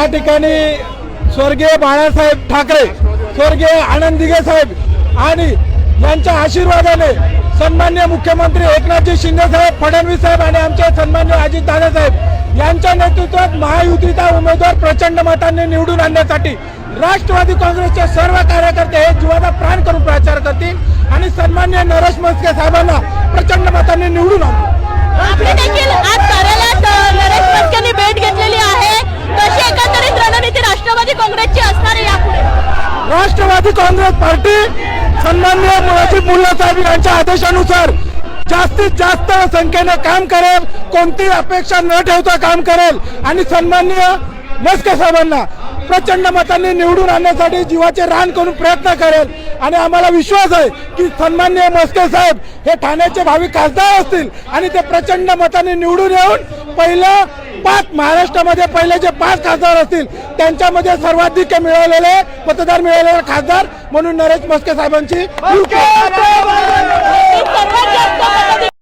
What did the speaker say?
या ठिकाणी स्वर्गीय बाळासाहेब ठाकरे, स्वर्गीय आनंद दिघे साहेब आणि यांच्या आशीर्वादाने सन्माननीय मुख्यमंत्री एकनाथजी शिंदे साहेब, फडणवीस साहेब आणि आमचे सन्माननीय अजितदादा साहेब यांच्या नेतृत्वात महायुतीचा उमेदवार प्रचंड मतांनी निवडून आणण्यासाठी राष्ट्रवादी काँग्रेसचे सर्व कार्यकर्ते हे जीवाचा प्राण करून प्रचार करतील आणि सन्माननीय नरेश म्हस्के साहेबांना प्रचंड मतांनी निवडून आणतील। आपली देखील आज कार्यालयात नरेश म्हस्केंनी भेट घेतलेली आहे। कशी एकंदरीत रणनीती राष्ट्रवादी काँग्रेसची असणार आहे यापुढे? राष्ट्रवादी काँग्रेस पार्टी सन्माननीय मुलाजी मुल्ला साहेब यांच्या आदेशानुसार जास्तीत जास्त संख्येने काम करेल, कोणतीही अपेक्षा न ठेवता काम करेल आणि सन्माननीय म्हस्के साहेबांना प्रचंड मतांनी निवडून आणण्यासाठी जीवाचे रान करून प्रयत्न करेल आणि आम्हाला विश्वास आहे की सन्माननीय म्हस्के साहेब हे ठाण्याचे भावी खासदार असतील आणि ते प्रचंड मतांनी निवडून येऊन पहिलं 5 महाराष्ट्रामध्ये पहिले जे 5 खासदार असतील त्यांच्यामध्ये सर्वाधिक मिळवलेले मतदार मिळवलेले खासदार म्हणून नरेश म्हस्के साहेबांची सर्वात